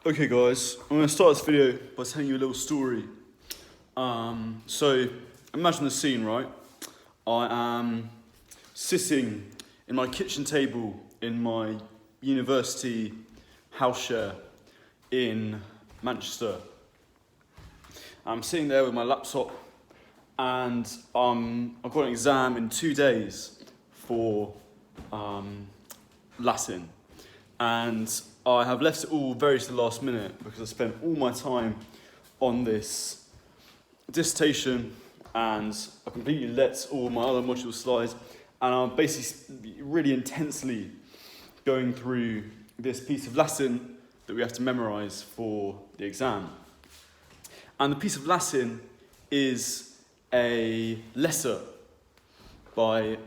Okay guys, I'm going to start this video by telling you a little story. So imagine the scene, right? I am sitting in my kitchen table in my university house share in Manchester. I'm sitting there with my laptop and I've got an exam in 2 days for Latin. And I have left it all very to the last minute because I spent all my time on this dissertation and I completely let all my other modules slide, and I'm basically really intensely going through this piece of Latin that we have to memorise for the exam. And the piece of Latin is a letter by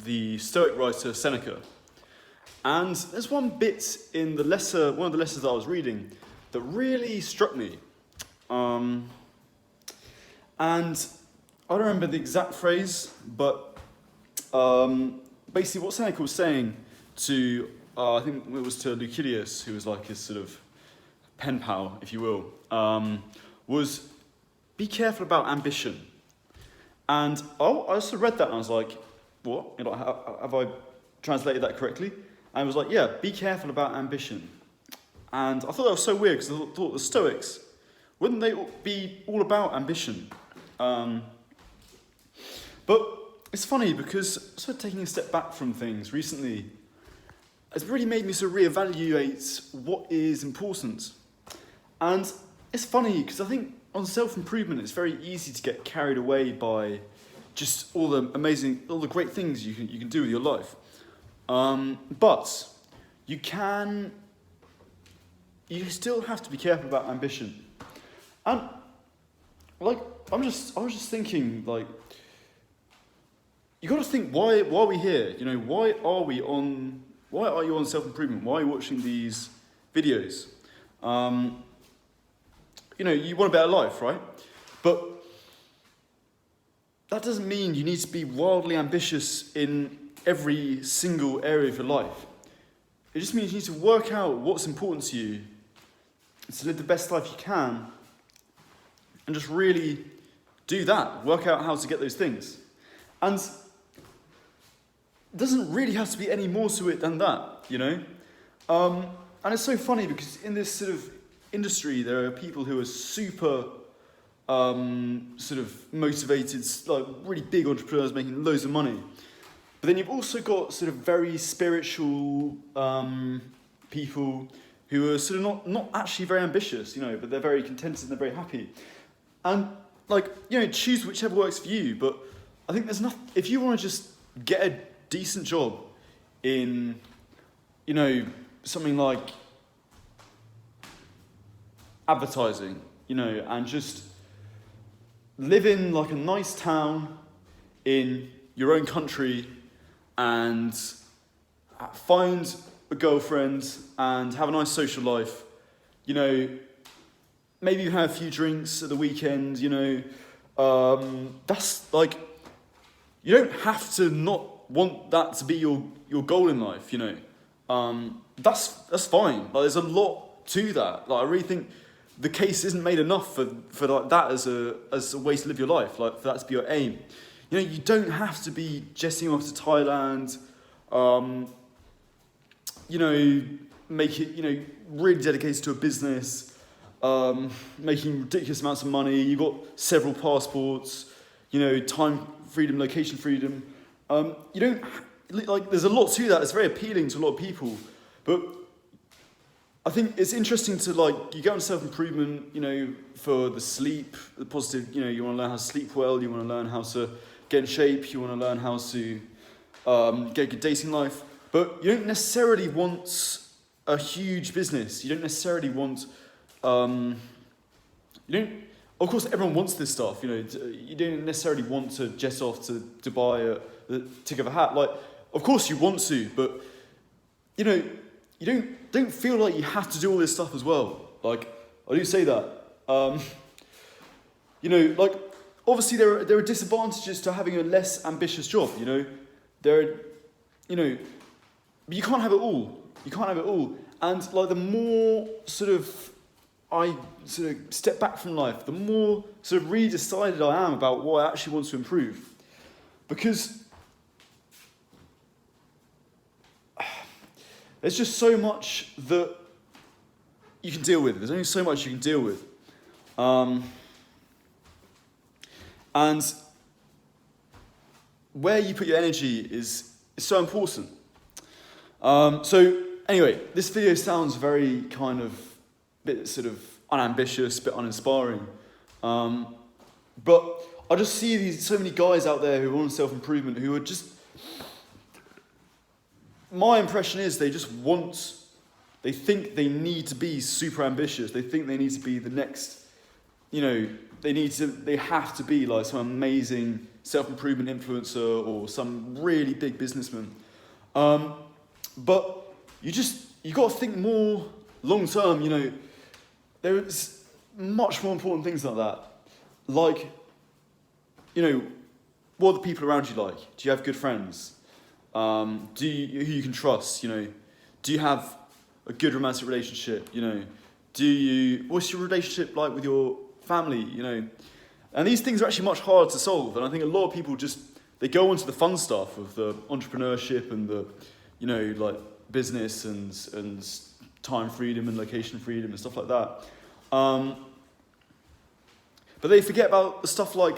the Stoic writer Seneca. And there's one bit in the letter, one of the letters that I was reading, that really struck me. And I don't remember the exact phrase, but basically what Seneca was saying to, I think it was to Lucilius, who was like his sort of pen pal, if you will, was be careful about ambition. And I also read that and I was like, what? You know, have I translated that correctly? And I was like, yeah, be careful about ambition. And I thought that was so weird because I thought the Stoics, wouldn't they be all about ambition? But it's funny because sort of taking a step back from things recently, it's really made me sort of reevaluate what is important. And it's funny because I think on self-improvement, it's very easy to get carried away by just all the great things you can do with your life. But you still have to be careful about ambition. And like, I was just thinking, like, you got to think, why are we here? You know, why are you on self-improvement? Why are you watching these videos? You know, you want a better life, right? But that doesn't mean you need to be wildly ambitious in every single area of your life. It just means you need to work out what's important to you, to live the best life you can, and just really do that. Work out how to get those things. And it doesn't really have to be any more to it than that, you know? And it's so funny because in this sort of industry, there are people who are super sort of motivated, like really big entrepreneurs making loads of money. But then you've also got sort of very spiritual people who are sort of not actually very ambitious, you know, but they're very contented and they're very happy. And like, you know, choose whichever works for you. But I think there's enough, if you want to just get a decent job in, you know, something like advertising, you know, and just live in like a nice town in your own country and find a girlfriend and have a nice social life, you know, maybe you have a few drinks at the weekend, you know, that's like, you don't have to not want that to be your goal in life, you know, that's fine. Like, there's a lot to that. Like, I really think the case isn't made enough for like that as a way to live your life, like for that to be your aim. You know, you don't have to be jetting off to Thailand, you know, make it, you know, really dedicated to a business, making ridiculous amounts of money. You've got several passports, you know, time freedom, location freedom. You don't, like, there's a lot to that. It's very appealing to a lot of people. But I think it's interesting to, like, you go on self-improvement, you know, for the sleep, the positive, you know, you want to learn how to sleep well, you want to learn how to get in shape, you want to learn how to get a good dating life, but you don't necessarily want a huge business. You don't necessarily want, of course everyone wants this stuff, you know, you don't necessarily want to jet off to Dubai the tick of a hat. Like, of course you want to, but, you know, you don't feel like you have to do all this stuff as well. Like, I do say that. You know, like, obviously there are disadvantages to having a less ambitious job, you know. You know, but you can't have it all. You can't have it all. And like, the more sort of I sort of step back from life, the more sort of really decided I am about what I actually want to improve. Because there's just so much that you can deal with. There's only so much you can deal with. And where you put your energy is so important. So anyway, this video sounds very kind of bit sort of unambitious, bit uninspiring. But I just see so many guys out there who are on self-improvement who are just, my impression is they think they need to be super ambitious. They think they need to be the next, they have to be like some amazing self-improvement influencer or some really big businessman. But you got to think more long term, there's much more important things like that. Like, what are the people around you like? Do you have good friends? Who you can trust? Do you have a good romantic relationship? What's your relationship like with your family? And these things are actually much harder to solve. And I think a lot of people they go into the fun stuff of the entrepreneurship and the, like business and time freedom and location freedom and stuff like that. But they forget about the stuff like,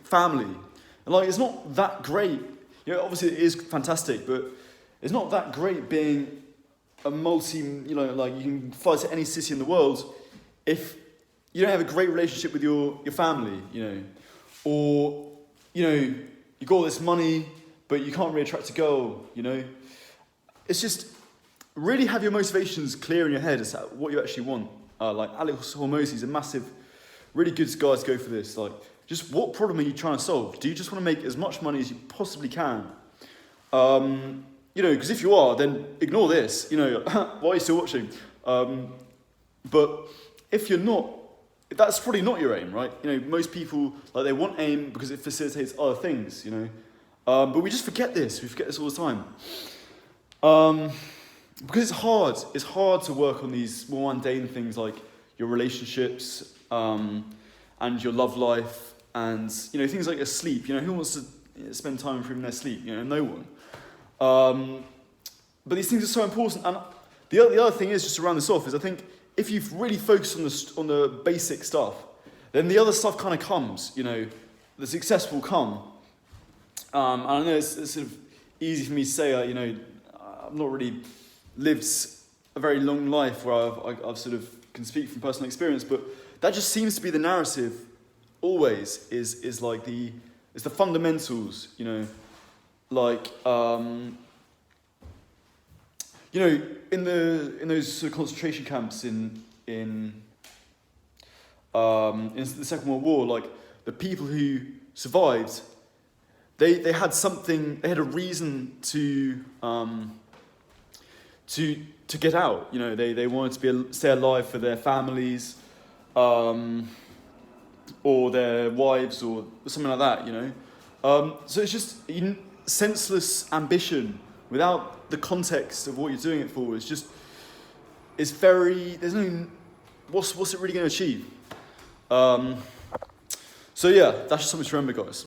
family. And like, it's not that great. Obviously it is fantastic, but it's not that great being a like you can fly to any city in the world if you don't have a great relationship with your family, or, you got all this money, but you can't really attract a girl, It's just, really have your motivations clear in your head as to what you actually want. Like Alex Hormozi is a massive, really good guy to go for this. Like, just what problem are you trying to solve? Do you just want to make as much money as you possibly can? Because if you are, then ignore this. Why are you still watching? But if you're not, that's probably not your aim, right? Most people, they want aim because it facilitates other things, But we just forget this. We forget this all the time. Because it's hard. It's hard to work on these more mundane things like your relationships and your love life and, things like your sleep. Who wants to spend time improving their sleep? No one. But these things are so important. And the other thing is, just to round this off, is I think if you've really focused on the basic stuff, then the other stuff kind of comes. The success will come. And I know it's sort of easy for me to say, I've not really lived a very long life where I've sort of can speak from personal experience, but that just seems to be the narrative always, is like it's the fundamentals, like, in those sort of concentration camps in the Second World War, like the people who survived, they had something, they had a reason to get out. They wanted to stay alive for their families, or their wives, or something like that. So it's just senseless ambition without the context of what you're doing it for. There's no, what's it really going to achieve? So yeah, that's just something to remember, guys.